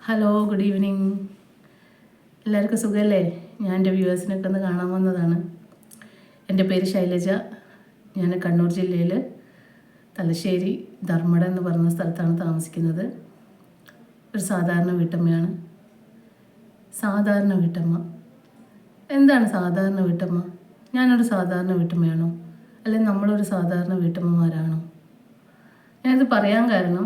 Hello, good evening. എല്ലാവർക്കും സുഖമല്ലേ? ഞാൻ എൻ്റെ വ്യൂവേഴ്സിനൊക്കെ ഒന്ന് കാണാൻ വന്നതാണ്. എൻ്റെ പേര് ശൈലജ. ഞാൻ കണ്ണൂർ ജില്ലയിൽ തലശ്ശേരി ധർമ്മട എന്ന് പറയുന്ന സ്ഥലത്താണ് താമസിക്കുന്നത്. ഒരു സാധാരണ വീട്ടമ്മയാണ്. സാധാരണ വീട്ടമ്മ എന്താണ് സാധാരണ വീട്ടമ്മ? ഞാനൊരു സാധാരണ വീട്ടമ്മയാണോ? അല്ലെങ്കിൽ നമ്മളൊരു സാധാരണ വീട്ടമ്മമാരാണോ? ഞാനിത് പറയാൻ കാരണം,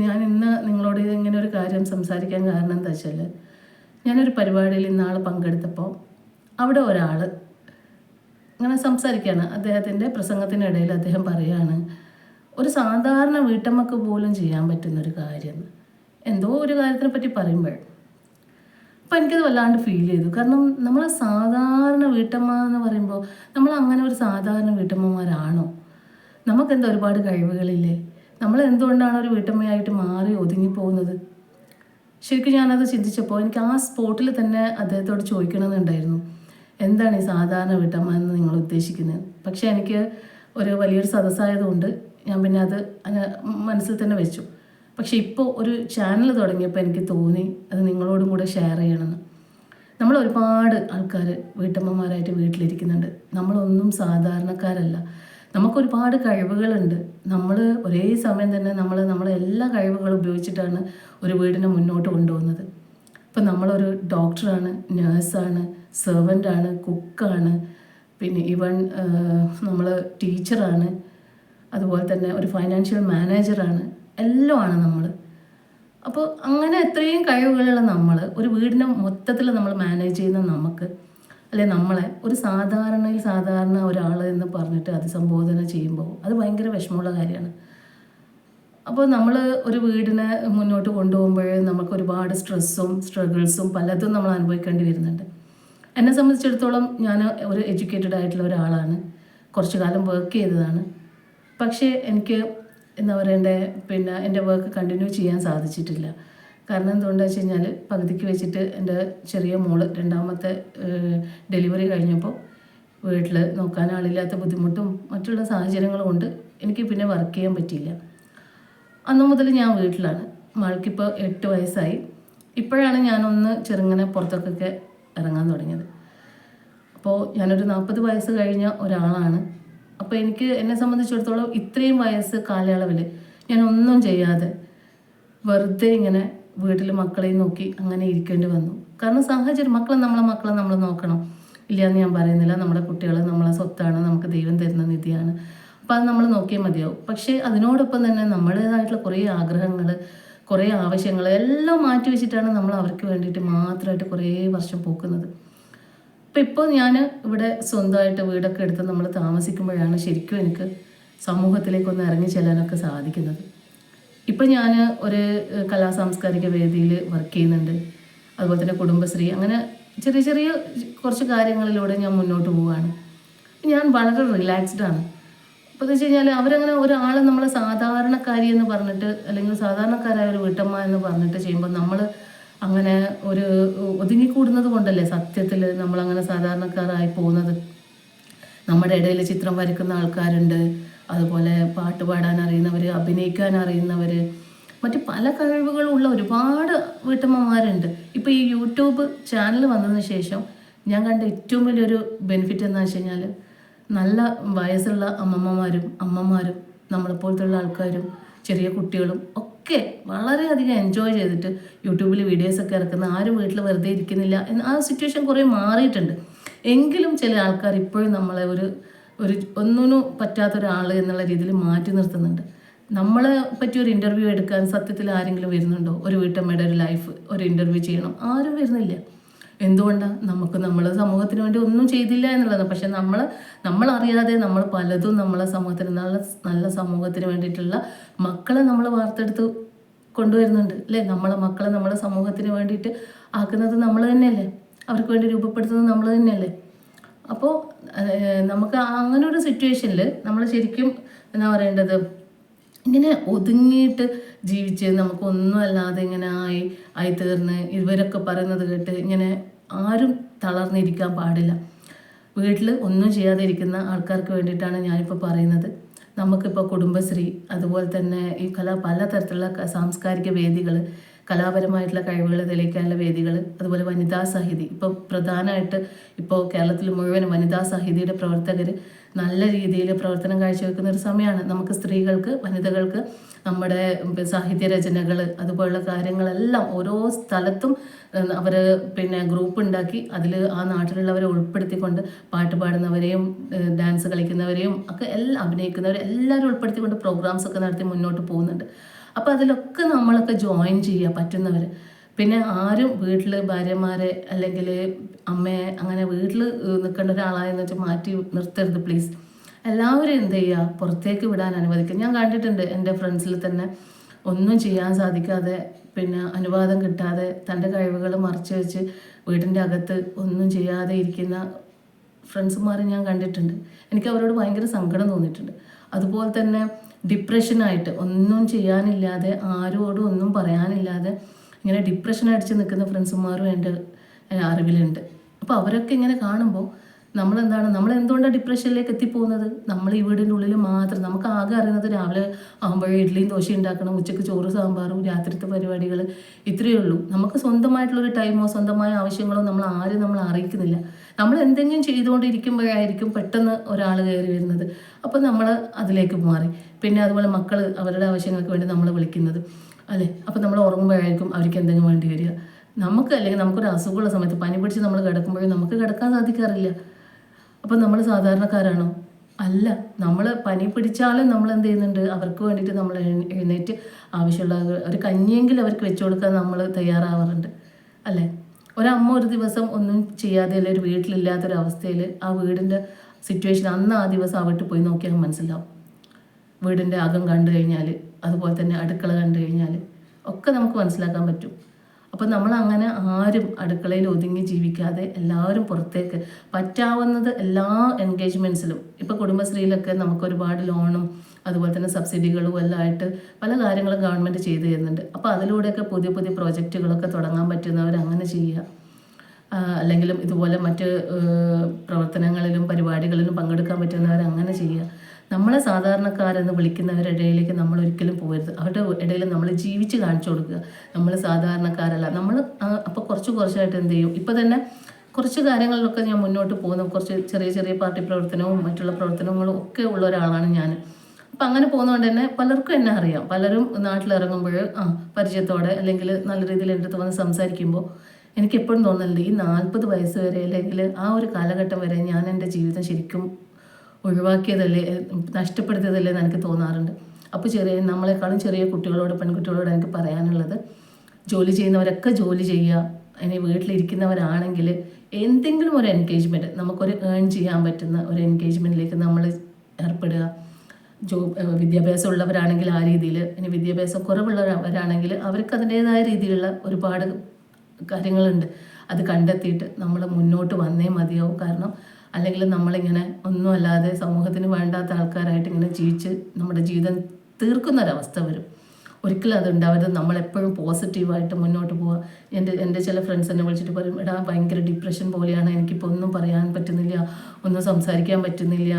ഞാൻ ഇന്ന് നിങ്ങളോട് ഇങ്ങനെ ഒരു കാര്യം സംസാരിക്കാൻ കാരണം എന്താ വെച്ചാൽ, ഞാനൊരു പരിപാടിയിൽ ഇന്നാൾ പങ്കെടുത്തപ്പോൾ അവിടെ ഒരാൾ ഇങ്ങനെ സംസാരിക്കുകയാണ്. അദ്ദേഹത്തിൻ്റെ പ്രസംഗത്തിനിടയിൽ അദ്ദേഹം പറയുകയാണ്, ഒരു സാധാരണ വീട്ടമ്മക്ക് പോലും ചെയ്യാൻ പറ്റുന്നൊരു കാര്യം, എന്തോ ഒരു കാര്യത്തിനെ പറ്റി പറയുമ്പോൾ അപ്പം എനിക്കത് വല്ലാണ്ട് ഫീൽ ചെയ്തു. കാരണം നമ്മൾ സാധാരണ വീട്ടമ്മ എന്ന് പറയുമ്പോൾ നമ്മൾ അങ്ങനെ ഒരു സാധാരണ വീട്ടമ്മമാരാണോ? നമുക്കെന്താ ഒരുപാട് കഴിവുകളില്ലേ? നമ്മൾ എന്തുകൊണ്ടാണ് ഒരു വീട്ടമ്മയായിട്ട് മാറി ഒതുങ്ങിപ്പോകുന്നത്? ശരിക്കും ഞാനത് ചിന്തിച്ചപ്പോൾ എനിക്ക് ആ സ്പോട്ടിൽ തന്നെ അദ്ദേഹത്തോട് ചോദിക്കണമെന്നുണ്ടായിരുന്നു, എന്താണ് ഈ സാധാരണ വീട്ടമ്മ എന്ന് നിങ്ങൾ ഉദ്ദേശിക്കുന്നത്? പക്ഷേ എനിക്ക് ഒരു വലിയൊരു സദസ്സായതുകൊണ്ട് ഞാൻ പിന്നെ അത് മനസ്സിൽ തന്നെ വെച്ചു. പക്ഷേ ഇപ്പോൾ ഒരു ചാനൽ തുടങ്ങിയപ്പോൾ എനിക്ക് തോന്നി അത് നിങ്ങളോടും കൂടെ ഷെയർ ചെയ്യണമെന്ന്. നമ്മൾ ഒരുപാട് ആൾക്കാർ വീട്ടമ്മമാരായിട്ട് വീട്ടിലിരിക്കുന്നുണ്ട്. നമ്മളൊന്നും സാധാരണക്കാരല്ല. നമുക്കൊരുപാട് കഴിവുകളുണ്ട്. നമ്മൾ ഒരേ സമയം തന്നെ നമ്മളെ എല്ലാ കഴിവുകളും ഉപയോഗിച്ചിട്ടാണ് ഒരു വീടിനെ മുന്നോട്ട് കൊണ്ടുപോകുന്നത്. ഇപ്പം നമ്മളൊരു ഡോക്ടറാണ്, നേഴ്സാണ്, സെർവൻ്റാണ്, കുക്കാണ്, പിന്നെ ഈവൻ നമ്മൾ ടീച്ചറാണ്, അതുപോലെ തന്നെ ഒരു ഫൈനാൻഷ്യൽ മാനേജറാണ്, എല്ലാമാണ് നമ്മൾ. അപ്പോൾ അങ്ങനെ എത്രയും കഴിവുകളുള്ള നമ്മൾ ഒരു വീടിനെ മൊത്തത്തിൽ നമ്മൾ മാനേജ് ചെയ്യുന്ന നമുക്ക്, അല്ലെ നമ്മളെ ഒരു സാധാരണ ഒരാൾ എന്ന് പറഞ്ഞിട്ട് അഭിസംബോധന ചെയ്യുമ്പോൾ അത് ഭയങ്കര വിഷമമുള്ള കാര്യമാണ്. അപ്പോൾ നമ്മൾ ഒരു വീടിനെ മുന്നോട്ട് കൊണ്ടുപോകുമ്പോൾ നമുക്ക് ഒരുപാട് സ്ട്രെസ്സും സ്ട്രഗിൾസും പലതും നമ്മൾ അനുഭവിക്കേണ്ടി വരുന്നുണ്ട്. എന്നെ സംബന്ധിച്ചിടത്തോളം ഞാൻ ഒരു എഡ്യൂക്കേറ്റഡ് ആയിട്ടുള്ള ഒരാളാണ്. കുറച്ചു കാലം വർക്ക് ചെയ്തതാണ്. പക്ഷേ എനിക്ക് എന്താ പറയണ്ടേ, പിന്നെ എൻ്റെ വർക്ക് കണ്ടിന്യൂ ചെയ്യാൻ സാധിച്ചിട്ടില്ല. കാരണം എന്തുകൊണ്ടാണെന്ന് വെച്ച് കഴിഞ്ഞാൽ, പകുതിക്ക് വെച്ചിട്ട് എൻ്റെ ചെറിയ മോള് രണ്ടാമത്തെ ഡെലിവറി കഴിഞ്ഞപ്പോൾ വീട്ടിൽ നോക്കാൻ ആളില്ലാത്ത ബുദ്ധിമുട്ടും മറ്റുള്ള സാഹചര്യങ്ങളും കൊണ്ട് എനിക്ക് പിന്നെ വർക്ക് ചെയ്യാൻ പറ്റിയില്ല. അന്നു മുതൽ ഞാൻ വീട്ടിലാണ്. മകൾക്കിപ്പോൾ 8 വയസ്സായി. ഇപ്പോഴാണ് ഞാനൊന്ന് ചെറുങ്ങനെ പുറത്തൊക്കെ ഇറങ്ങാൻ തുടങ്ങിയത്. അപ്പോൾ ഞാനൊരു 40 വയസ്സ് കഴിഞ്ഞ ഒരാളാണ്. അപ്പോൾ എന്നെ സംബന്ധിച്ചിടത്തോളം ഇത്രയും വയസ്സ് കാലയളവിൽ ഞാൻ ഒന്നും ചെയ്യാതെ വെറുതെ ഇങ്ങനെ വീട്ടിൽ മക്കളെയും നോക്കി അങ്ങനെ ഇരിക്കേണ്ടി വന്നു. കാരണം സാഹചര്യം, മക്കളെ നമ്മൾ നോക്കണം, ഇല്ലയെന്ന് ഞാൻ പറയുന്നില്ല. നമ്മുടെ കുട്ടികൾ നമ്മളെ സ്വത്താണ്, നമുക്ക് ദൈവം തരുന്ന നിധിയാണ്. അപ്പോൾ അത് നമ്മൾ നോക്കിയാൽ മതിയാവും. പക്ഷേ അതിനോടൊപ്പം തന്നെ നമ്മുടേതായിട്ടുള്ള കുറേ ആഗ്രഹങ്ങൾ, കുറേ ആവശ്യങ്ങൾ എല്ലാം മാറ്റി വെച്ചിട്ടാണ് നമ്മൾ അവർക്ക് വേണ്ടിയിട്ട് മാത്രമായിട്ട് കുറേ വർഷം പോക്കുന്നത്. അപ്പോൾ ഇപ്പോൾ ഞാൻ ഇവിടെ സ്വന്തമായിട്ട് വീടൊക്കെ എടുത്ത് നമ്മൾ താമസിക്കുമ്പോഴാണ് ശരിക്കും എനിക്ക് സമൂഹത്തിലേക്കൊന്ന് ഇറങ്ങി ചെല്ലാനൊക്കെ സാധിക്കുന്നത്. ഇപ്പം ഞാൻ ഒരു സാംസ്കാരിക വേദിയിൽ വർക്ക് ചെയ്യുന്നുണ്ട്. അതുപോലെ തന്നെ കുടുംബശ്രീ, അങ്ങനെ ചെറിയ കുറച്ച് കാര്യങ്ങളിലൂടെ ഞാൻ മുന്നോട്ട് പോവുകയാണ്. ഞാൻ വളരെ റിലാക്സ്ഡാണ്. അപ്പോൾ എന്ന് വെച്ച് കഴിഞ്ഞാൽ അവരങ്ങനെ ഒരാൾ നമ്മളെ സാധാരണക്കാരി എന്ന് പറഞ്ഞിട്ട്, അല്ലെങ്കിൽ സാധാരണക്കാരായ ഒരു വീട്ടമ്മ എന്ന് പറഞ്ഞിട്ട് ചെയ്യുമ്പോൾ നമ്മൾ അങ്ങനെ ഒരു ഒതുങ്ങിക്കൂടുന്നത് കൊണ്ടല്ലേ സത്യത്തിൽ നമ്മളങ്ങനെ സാധാരണക്കാരായി പോകുന്നത്. നമ്മുടെ ഇടയിൽ ചിത്രം വരയ്ക്കുന്ന ആൾക്കാരുണ്ട്, അതുപോലെ പാട്ട് പാടാൻ അറിയുന്നവർ, അഭിനയിക്കാൻ അറിയുന്നവർ, മറ്റ് പല കഴിവുകളുള്ള ഒരുപാട് വീട്ടമ്മമാരുണ്ട്. ഇപ്പോൾ ഈ യൂട്യൂബ് ചാനൽ വന്നതിന് ശേഷം ഞാൻ കണ്ട ഏറ്റവും വലിയൊരു ബെനിഫിറ്റ് എന്താ വെച്ച് കഴിഞ്ഞാൽ, നല്ല വയസ്സുള്ള അമ്മമാരും നമ്മളെപ്പോലത്തുള്ള ആൾക്കാരും ചെറിയ കുട്ടികളും ഒക്കെ വളരെയധികം എൻജോയ് ചെയ്തിട്ട് യൂട്യൂബിൽ വീഡിയോസൊക്കെ ഇറക്കുന്ന, ആരും വീട്ടിൽ വെറുതെ ഇരിക്കുന്നില്ല എന്ന ആ സിറ്റുവേഷൻ കുറേ മാറിയിട്ടുണ്ട്. എങ്കിലും ചില ആൾക്കാർ ഇപ്പോഴും നമ്മളെ ഒരു ഒന്നിനും പറ്റാത്തൊരാൾ എന്നുള്ള രീതിയിൽ മാറ്റി നിർത്തുന്നുണ്ട്. നമ്മളെ പറ്റി ഒരു ഇൻ്റർവ്യൂ എടുക്കാൻ സത്യത്തിൽ ആരെങ്കിലും വരുന്നുണ്ടോ? ഒരു വീട്ടമ്മയുടെ ഒരു ലൈഫ് ഒരു ഇൻ്റർവ്യൂ ചെയ്യണം, ആരും വരുന്നില്ല. എന്തുകൊണ്ടാണ്? നമ്മളെ സമൂഹത്തിന് വേണ്ടി ഒന്നും ചെയ്തില്ല എന്നുള്ളതാണ്. പക്ഷെ നമ്മളറിയാതെ നമ്മൾ പലതും നമ്മളെ സമൂഹത്തിന് നല്ല സമൂഹത്തിന് വേണ്ടിയിട്ടുള്ള മക്കളെ നമ്മൾ വാർത്തെടുത്ത് കൊണ്ടുവരുന്നുണ്ട്, അല്ലേ? നമ്മളെ മക്കളെ നമ്മളെ സമൂഹത്തിന് വേണ്ടിയിട്ട് ആക്കുന്നത് നമ്മൾ തന്നെയല്ലേ? അവർക്ക് വേണ്ടി രൂപപ്പെടുത്തുന്നത് നമ്മൾ തന്നെയല്ലേ? അപ്പോൾ നമുക്ക് അങ്ങനെ ഒരു സിറ്റുവേഷനിൽ നമ്മൾ ശരിക്കും എന്താ പറയേണ്ടത്, ഇങ്ങനെ ഒതുങ്ങിയിട്ട് ജീവിച്ച് നമുക്കൊന്നും അല്ലാതെ ഇങ്ങനെ ആയി തീർന്ന് ഇവരൊക്കെ പറയുന്നത് കേട്ട് ഇങ്ങനെ ആരും തളർന്നിരിക്കാൻ പാടില്ല. വീട്ടിൽ ഒന്നും ചെയ്യാതെ ഇരിക്കുന്ന ആൾക്കാർക്ക് വേണ്ടിയിട്ടാണ് ഞാനിപ്പോൾ പറയുന്നത്. നമുക്കിപ്പോൾ കുടുംബശ്രീ, അതുപോലെ തന്നെ ഈ പലതരത്തിലുള്ള സാംസ്കാരിക വേദികൾ, കലാപരമായിട്ടുള്ള കഴിവുകൾ തെളിയിക്കാനുള്ള വേദികൾ, അതുപോലെ വനിതാ സാഹിതി. ഇപ്പോൾ പ്രധാനമായിട്ട് ഇപ്പോൾ കേരളത്തിൽ മുഴുവൻ വനിതാ സാഹിതിയുടെ പ്രവർത്തകർ നല്ല രീതിയിൽ പ്രവർത്തനം കാഴ്ചവെക്കുന്ന ഒരു സമയമാണ്. നമുക്ക് സ്ത്രീകൾക്ക്, വനിതകൾക്ക് നമ്മുടെ സാഹിത്യ രചനകൾ അതുപോലുള്ള കാര്യങ്ങളെല്ലാം ഓരോ സ്ഥലത്തും അവർ ഗ്രൂപ്പ് ഉണ്ടാക്കി അതിൽ ആ നാട്ടിലുള്ളവരെ ഉൾപ്പെടുത്തിക്കൊണ്ട് പാട്ട് പാടുന്നവരെയും ഡാൻസ് കളിക്കുന്നവരെയും ഒക്കെ എല്ലാം അഭിനയിക്കുന്നവരെ എല്ലാവരും ഉൾപ്പെടുത്തിക്കൊണ്ട് പ്രോഗ്രാംസ് ഒക്കെ നടത്തി മുന്നോട്ട് പോകുന്നുണ്ട്. അപ്പോൾ അതിലൊക്കെ നമ്മളൊക്കെ ജോയിൻ ചെയ്യുക പറ്റുന്നവർ. പിന്നെ ആരും വീട്ടിൽ ഭാര്യമാരെ അല്ലെങ്കിൽ അമ്മയെ അങ്ങനെ വീട്ടിൽ നിൽക്കേണ്ട ഒരാളായെന്ന് വെച്ചാൽ മാറ്റി നിർത്തരുത് പ്ലീസ്. എല്ലാവരും എന്ത് ചെയ്യുക, പുറത്തേക്ക് വിടാൻ അനുവദിക്കുക. ഞാൻ കണ്ടിട്ടുണ്ട് എൻ്റെ ഫ്രണ്ട്സിൽ തന്നെ ഒന്നും ചെയ്യാൻ സാധിക്കാതെ അനുവാദം കിട്ടാതെ തൻ്റെ കഴിവുകൾ മറച്ചു വെച്ച് വീടിൻ്റെ അകത്ത് ഒന്നും ചെയ്യാതെ ഇരിക്കുന്ന ഫ്രണ്ട്സുമാരെ ഞാൻ കണ്ടിട്ടുണ്ട്. എനിക്ക് അവരോട് ഭയങ്കര സങ്കടം തോന്നിയിട്ടുണ്ട്. അതുപോലെ തന്നെ ഡിപ്രഷനായിട്ട് ഒന്നും ചെയ്യാനില്ലാതെ ആരോടും ഒന്നും പറയാനില്ലാതെ ഇങ്ങനെ ഡിപ്രഷൻ അടിച്ച് നിൽക്കുന്ന ഫ്രണ്ട്സുമാരും എൻ്റെ അറിവിലുണ്ട്. അപ്പോൾ അവരൊക്കെ ഇങ്ങനെ കാണുമ്പോൾ നമ്മൾ എന്തുകൊണ്ടാണ് ഡിപ്രഷനിലേക്ക് എത്തിപ്പോകുന്നത്? നമ്മൾ ഈ വീടിൻ്റെ ഉള്ളിൽ മാത്രം, നമുക്ക് ആകെ അറിയുന്നത് രാവിലെ ആകുമ്പോഴേ ഇഡ്ഡലിയും ദോശയും ഉണ്ടാക്കണം, ഉച്ചയ്ക്ക് ചോറ് സാമ്പാറും, രാത്രിത്തെ പരിപാടികൾ, ഇത്രയേ ഉള്ളൂ. നമുക്ക് സ്വന്തമായിട്ടുള്ളൊരു ടൈമോ സ്വന്തമായ ആവശ്യങ്ങളോ നമ്മൾ അറിയിക്കുന്നില്ല. നമ്മൾ എന്തെങ്കിലും ചെയ്തുകൊണ്ടിരിക്കുമ്പോഴായിരിക്കും പെട്ടെന്ന് ഒരാൾ കയറി വരുന്നത്. അപ്പോൾ നമ്മൾ അതിലേക്ക് മാറി. പിന്നെ അതുപോലെ മക്കൾ അവരുടെ ആവശ്യങ്ങൾക്ക് വേണ്ടി നമ്മൾ വിളിക്കുന്നത് അല്ലേ. അപ്പോൾ നമ്മൾ ഉറങ്ങുമ്പോഴായിരിക്കും അവർക്ക് എന്തെങ്കിലും വേണ്ടി വരിക. അല്ലെങ്കിൽ നമുക്കൊരു അസുഖമുള്ള സമയത്ത് പനി പിടിച്ച് നമ്മൾ കിടക്കുമ്പോഴും നമുക്ക് കിടക്കാൻ സാധിക്കാറില്ല. അപ്പോൾ നമ്മൾ സാധാരണക്കാരാണോ? അല്ല. നമ്മൾ പനി പിടിച്ചാലും നമ്മൾ എന്ത് ചെയ്യുന്നുണ്ട്, അവർക്ക് വേണ്ടിയിട്ട് നമ്മൾ എഴുന്നേറ്റ് ആവശ്യമുള്ള ഒരു കഞ്ഞിയെങ്കിലും അവർക്ക് വെച്ചു കൊടുക്കാൻ നമ്മൾ തയ്യാറാവാറുണ്ട് അല്ലേ. ഒരമ്മ ഒരു ദിവസം ഒന്നും ചെയ്യാതെ അല്ലെങ്കിൽ ഒരു വീട്ടിലില്ലാത്തൊരവസ്ഥയിൽ ആ വീടിൻ്റെ സിറ്റുവേഷൻ അന്ന് ആ ദിവസം അവിടെ പോയി നോക്കിയാൽ മനസ്സിലാവും. വീടിൻ്റെ അകം കണ്ടു കഴിഞ്ഞാൽ, അതുപോലെ തന്നെ അടുക്കള കണ്ടു കഴിഞ്ഞാൽ ഒക്കെ നമുക്ക് മനസ്സിലാക്കാൻ പറ്റും. അപ്പോൾ നമ്മളങ്ങനെ ആരും അടുക്കളയിൽ ഒതുങ്ങി ജീവിക്കാതെ എല്ലാവരും പുറത്തേക്ക് പറ്റാവുന്നത് എല്ലാ എൻഗേജ്മെൻറ്റ്സിലും, ഇപ്പോൾ കുടുംബശ്രീയിലൊക്കെ നമുക്ക് ഒരുപാട് ലോണും അതുപോലെ തന്നെ സബ്സിഡികളും എല്ലാം ആയിട്ട് പല കാര്യങ്ങളും ഗവൺമെൻറ് ചെയ്തു തരുന്നുണ്ട്. അപ്പോൾ അതിലൂടെയൊക്കെ പുതിയ പുതിയ പ്രോജക്റ്റുകളൊക്കെ തുടങ്ങാൻ പറ്റുന്നവർ അങ്ങനെ ചെയ്യുക. അല്ലെങ്കിലും ഇതുപോലെ മറ്റ് പ്രവർത്തനങ്ങളിലും പരിപാടികളിലും പങ്കെടുക്കാൻ പറ്റുന്നവർ അങ്ങനെ ചെയ്യുക. നമ്മളെ സാധാരണക്കാരെന്ന് വിളിക്കുന്നവരുടെ ഇടയിലേക്ക് നമ്മൾ ഒരിക്കലും പോകരുത്. അവരുടെ ഇടയിൽ നമ്മൾ ജീവിച്ച് കാണിച്ചു കൊടുക്കുക നമ്മൾ സാധാരണക്കാരല്ല. നമ്മൾ അപ്പോൾ കുറച്ചായിട്ട് എന്ത് ചെയ്യും, ഇപ്പോൾ തന്നെ കുറച്ച് കാര്യങ്ങളിലൊക്കെ ഞാൻ മുന്നോട്ട് പോകുന്നു. കുറച്ച് ചെറിയ ചെറിയ പാർട്ടി പ്രവർത്തനവും മറ്റുള്ള പ്രവർത്തനങ്ങളും ഒക്കെ ഉള്ള ഒരാളാണ് ഞാൻ. അപ്പം അങ്ങനെ പോകുന്നതുകൊണ്ട് തന്നെ പലർക്കും എന്നെ അറിയാം. പലരും നാട്ടിലിറങ്ങുമ്പോൾ പരിചയത്തോടെ അല്ലെങ്കിൽ നല്ല രീതിയിൽ എൻ്റെ അടുത്ത് വന്ന് സംസാരിക്കുമ്പോൾ എനിക്ക് എപ്പോഴും തോന്നുന്നുണ്ട് ഈ 40 വയസ്സ് വരെ അല്ലെങ്കിൽ ആ ഒരു കാലഘട്ടം വരെ ഞാൻ എൻ്റെ ജീവിതം ശരിക്കും ഒഴിവാക്കിയതല്ലേ, നഷ്ടപ്പെടുത്തിയതല്ലേ എന്ന് എനിക്ക് തോന്നാറുണ്ട്. അപ്പോൾ നമ്മളെക്കാളും ചെറിയ പെൺകുട്ടികളോട് എനിക്ക് പറയാനുള്ളത്, ജോലി ചെയ്യുന്നവരൊക്കെ ജോലി ചെയ്യുക. ഇനി വീട്ടിലിരിക്കുന്നവരാണെങ്കിൽ എന്തെങ്കിലും ഒരു എൻഗേജ്മെൻറ്റ്, നമുക്കൊരു ഏൺ ചെയ്യാൻ പറ്റുന്ന ഒരു എൻഗേജ്മെൻറ്റിലേക്ക് നമ്മൾ ഏർപ്പെടുക. വിദ്യാഭ്യാസം ഉള്ളവരാണെങ്കിൽ ആ രീതിയിൽ, ഇനി വിദ്യാഭ്യാസം കുറവുള്ളവരാണെങ്കിൽ അവർക്ക് അതിൻ്റേതായ രീതിയിലുള്ള ഒരുപാട് കാര്യങ്ങളുണ്ട്. അത് കണ്ടെത്തിയിട്ട് നമ്മൾ മുന്നോട്ട് വന്നേ മതിയാവും. കാരണം അല്ലെങ്കിൽ നമ്മളിങ്ങനെ ഒന്നുമല്ലാതെ സമൂഹത്തിന് വേണ്ടാത്ത ആൾക്കാരായിട്ട് ഇങ്ങനെ ജീവിച്ച് നമ്മുടെ ജീവിതം തീർക്കുന്നൊരവസ്ഥ വരും. ഒരിക്കലും അതുണ്ടാവരുത്. നമ്മളെപ്പോഴും പോസിറ്റീവായിട്ട് മുന്നോട്ട് പോവുക. എൻ്റെ ചില ഫ്രണ്ട്സ് എന്നെ വിളിച്ചിട്ട് പറയും, എടാ ഭയങ്കര ഡിപ്രഷൻ പോലെയാണ്, എനിക്കിപ്പോൾ ഒന്നും പറയാൻ പറ്റുന്നില്ല, ഒന്നും സംസാരിക്കാൻ പറ്റുന്നില്ല,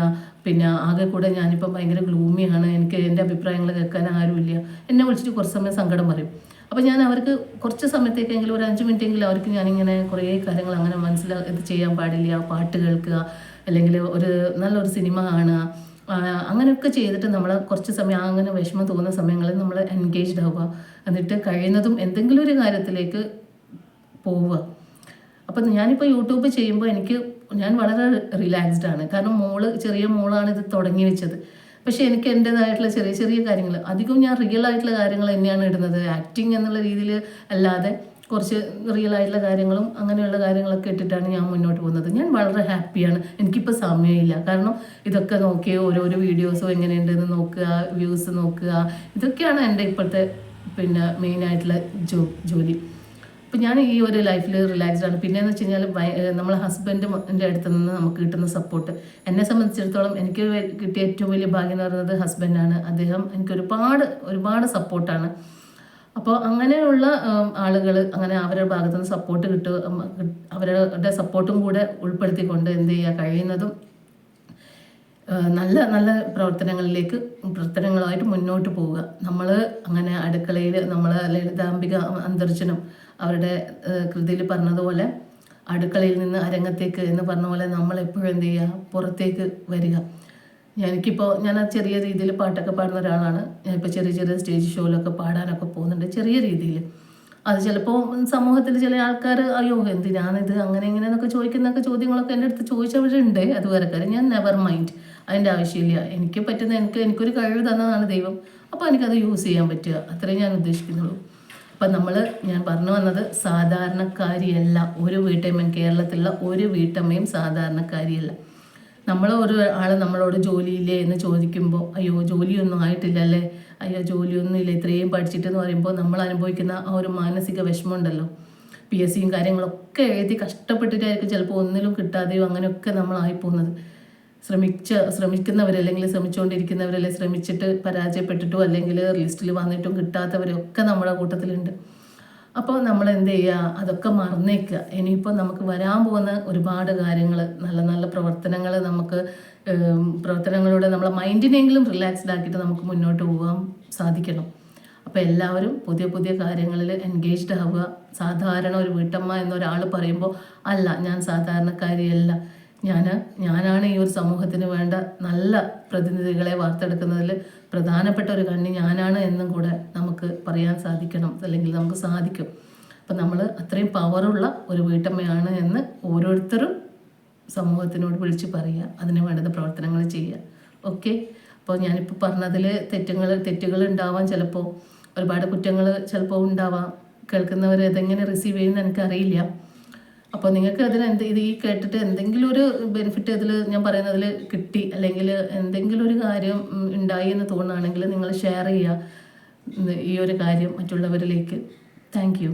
ആകെ കൂടെ ഞാനിപ്പോൾ ഭയങ്കര ഗ്ലൂമിയാണ്, എനിക്ക് എൻ്റെ അഭിപ്രായങ്ങൾ കേൾക്കാൻ ആരുമില്ല. എന്നെ വിളിച്ചിട്ട് കുറച്ച് സമയം സങ്കടം പറയും. അപ്പോൾ ഞാൻ അവർക്ക് കുറച്ച് സമയത്തേക്കെങ്കിലും ഒരു 5 മിനിറ്റെങ്കിലും അവർക്ക് ഞാനിങ്ങനെ കുറേ കാര്യങ്ങൾ അങ്ങനെ ഇത് ചെയ്യാൻ പാടില്ല, പാട്ട് കേൾക്കുക അല്ലെങ്കിൽ നല്ലൊരു സിനിമ കാണുക, അങ്ങനെയൊക്കെ ചെയ്തിട്ട് നമ്മൾ കുറച്ച് സമയം അങ്ങനെ വിഷമം തോന്നുന്ന സമയങ്ങളിൽ നമ്മൾ എൻഗേജ്ഡ് ആവുക. എന്നിട്ട് കഴിയുന്നതും എന്തെങ്കിലും ഒരു കാര്യത്തിലേക്ക് പോവുക. അപ്പം ഞാനിപ്പോൾ യൂട്യൂബ് ചെയ്യുമ്പോൾ ഞാൻ വളരെ റിലാക്സ്ഡ് ആണ്. കാരണം ചെറിയ മോളാണ് ഇത് തുടങ്ങി വെച്ചത്. പക്ഷേ എനിക്ക് എൻ്റേതായിട്ടുള്ള ചെറിയ ചെറിയ കാര്യങ്ങൾ, അധികം ഞാൻ റിയൽ ആയിട്ടുള്ള കാര്യങ്ങൾ തന്നെയാണ് ഇടുന്നത്. ആക്ടിങ് എന്നുള്ള രീതിയിൽ അല്ലാതെ കുറച്ച് റിയൽ ആയിട്ടുള്ള കാര്യങ്ങളും അങ്ങനെയുള്ള കാര്യങ്ങളൊക്കെ ഇട്ടിട്ടാണ് ഞാൻ മുന്നോട്ട് പോകുന്നത്. ഞാൻ വളരെ ഹാപ്പിയാണ്. എനിക്കിപ്പോൾ സമയമില്ല. കാരണം ഇതൊക്കെ നോക്കി ഓരോരോ വീഡിയോസും എങ്ങനെയുണ്ടെന്ന് നോക്കുക, വ്യൂസ് നോക്കുക, ഇതൊക്കെയാണ് എൻ്റെ ഇപ്പോഴത്തെ മെയിനായിട്ടുള്ള ജോലി. അപ്പോൾ ഞാൻ ഈ ഒരു ലൈഫിൽ റിലാക്സ്ഡ് ആണ്. പിന്നെയെന്ന് വെച്ച് കഴിഞ്ഞാൽ നമ്മളെ ഹസ്ബൻഡിൻ്റെ അടുത്ത് നിന്ന് നമുക്ക് കിട്ടുന്ന സപ്പോർട്ട്, എന്നെ സംബന്ധിച്ചിടത്തോളം എനിക്ക് കിട്ടിയ ഏറ്റവും വലിയ ഭാഗ്യം എന്ന് പറയുന്നത് ഹസ്ബൻഡാണ്. അദ്ദേഹം എനിക്ക് ഒരുപാട് സപ്പോർട്ടാണ്. അപ്പോൾ അങ്ങനെയുള്ള ആളുകൾ അങ്ങനെ അവരുടെ ഭാഗത്തുനിന്ന് സപ്പോർട്ട് അവരുടെ സപ്പോർട്ടും കൂടെ ഉൾപ്പെടുത്തിക്കൊണ്ട് എന്ത് ചെയ്യുക, കഴിയുന്നതും നല്ല നല്ല പ്രവർത്തനങ്ങളായിട്ട് മുന്നോട്ട് പോവുക. നമ്മൾ അങ്ങനെ അടുക്കളയിൽ നമ്മൾ ലളിതാംബിക അന്തർജനം അവരുടെ കൃതിയിൽ പറഞ്ഞതുപോലെ അടുക്കളയിൽ നിന്ന് അരങ്ങത്തേക്ക് എന്ന് പറഞ്ഞ പോലെ നമ്മളെപ്പോഴും എന്ത് ചെയ്യുക, പുറത്തേക്ക് വരിക. ഞാൻ ചെറിയ രീതിയിൽ പാട്ടൊക്കെ പാടുന്ന ഒരാളാണ്. ഞാനിപ്പോൾ ചെറിയ ചെറിയ സ്റ്റേജ് ഷോയിലൊക്കെ പാടാനൊക്കെ പോകുന്നുണ്ട്, ചെറിയ രീതിയിൽ. അത് ചിലപ്പോൾ സമൂഹത്തിൽ ചില ആൾക്കാർ അയ്യോ എന്തിനാണിത് അങ്ങനെ ഇങ്ങനെയെന്നൊക്കെ ചോദിക്കുന്നൊക്കെ ചോദ്യങ്ങളൊക്കെ എൻ്റെ അടുത്ത് ചോദിച്ചവരുണ്ട്. അത് വേറെ കാര്യം. ഞാൻ നെവർ മൈൻഡ്, അതിൻ്റെ ആവശ്യമില്ല. എനിക്ക് പറ്റുന്ന എനിക്കൊരു കഴിവ് തന്നതാണ് ദൈവം, അപ്പോൾ എനിക്കത് യൂസ് ചെയ്യാൻ പറ്റുക, അത്രയും ഞാൻ ഉദ്ദേശിക്കുന്നുള്ളൂ. അപ്പം ഞാൻ പറഞ്ഞു വന്നത് സാധാരണക്കാരിയല്ല ഒരു വീട്ടമ്മയും, കേരളത്തിലുള്ള ഒരു വീട്ടമ്മയും സാധാരണക്കാരിയല്ല. ഒരു ആൾ നമ്മളോട് ജോലിയില്ലേ എന്ന് ചോദിക്കുമ്പോൾ അയ്യോ ജോലിയൊന്നും ആയിട്ടില്ലല്ലേ, അയ്യോ ജോലിയൊന്നും ഇല്ല ഇത്രയും പഠിച്ചിട്ടെന്ന് പറയുമ്പോൾ നമ്മൾ അനുഭവിക്കുന്ന ആ ഒരു മാനസിക വിഷമമുണ്ടല്ലോ. PSCയും കാര്യങ്ങളൊക്കെ എഴുതി കഷ്ടപ്പെട്ടിട്ടായിരിക്കും ചിലപ്പോൾ ഒന്നിലും കിട്ടാതെയോ അങ്ങനെയൊക്കെ നമ്മളായിപ്പോകുന്നത്. ശ്രമിക്കുന്നവരല്ലെങ്കിൽ ശ്രമിച്ചുകൊണ്ടിരിക്കുന്നവരല്ലേ, ശ്രമിച്ചിട്ട് പരാജയപ്പെട്ടിട്ടോ അല്ലെങ്കിൽ ലിസ്റ്റിൽ വന്നിട്ടും കിട്ടാത്തവരൊക്കെ നമ്മുടെ കൂട്ടത്തിലുണ്ട്. അപ്പോൾ നമ്മൾ എന്ത് ചെയ്യുക, അതൊക്കെ മറന്നേക്കുക. ഇനിയിപ്പോൾ നമുക്ക് വരാൻ പോകുന്ന ഒരുപാട് കാര്യങ്ങൾ, നല്ല നല്ല പ്രവർത്തനങ്ങൾ, പ്രവർത്തനങ്ങളിലൂടെ നമ്മളെ മൈൻഡിനെങ്കിലും റിലാക്സ്ഡ് ആക്കിയിട്ട് നമുക്ക് മുന്നോട്ട് പോകാൻ സാധിക്കണം. അപ്പോൾ എല്ലാവരും പുതിയ പുതിയ കാര്യങ്ങളിൽ എൻഗേജ്ഡ് ആവുക. സാധാരണ ഒരു വീട്ടമ്മ എന്നൊരാൾ പറയുമ്പോൾ അല്ല, ഞാൻ സാധാരണക്കാരിയല്ല, ഞാനാണ് ഈ ഒരു സമൂഹത്തിന് വേണ്ട നല്ല പ്രതിനിധികളെ വാർത്തെടുക്കുന്നതിൽ പ്രധാനപ്പെട്ട ഒരു കണ്ണി ഞാനാണ് എന്നും കൂടെ നമുക്ക് പറയാൻ സാധിക്കണം, അല്ലെങ്കിൽ നമുക്ക് സാധിക്കും. അപ്പം നമ്മൾ അത്രയും പവറുള്ള ഒരു വീട്ടമ്മയാണ് എന്ന് ഓരോരുത്തരും സമൂഹത്തിനോട് വിളിച്ച് പറയുക, അതിന് വേണ്ടുന്ന പ്രവർത്തനങ്ങൾ ചെയ്യുക. ഓക്കെ. അപ്പോൾ ഞാനിപ്പോൾ പറഞ്ഞതിൽ തെറ്റുകൾ ഉണ്ടാവാൻ, ചിലപ്പോൾ ഒരുപാട് കുറ്റങ്ങൾ ചിലപ്പോൾ ഉണ്ടാവാം. കേൾക്കുന്നവർ ഇതെങ്ങനെ റിസീവ് ചെയ്യുമെന്ന് എനിക്കറിയില്ല. അപ്പോൾ നിങ്ങൾക്ക് ഇത് ഈ കേട്ടിട്ട് എന്തെങ്കിലും ഒരു ബെനിഫിറ്റ് ഞാൻ പറയുന്നതിൽ കിട്ടി, അല്ലെങ്കിൽ എന്തെങ്കിലും ഒരു കാര്യം ഉണ്ടായി എന്ന് തോന്നുകയാണെങ്കിൽ നിങ്ങൾ ഷെയർ ചെയ്യുക ഈ ഒരു കാര്യം മറ്റുള്ളവരിലേക്ക്. Thank you.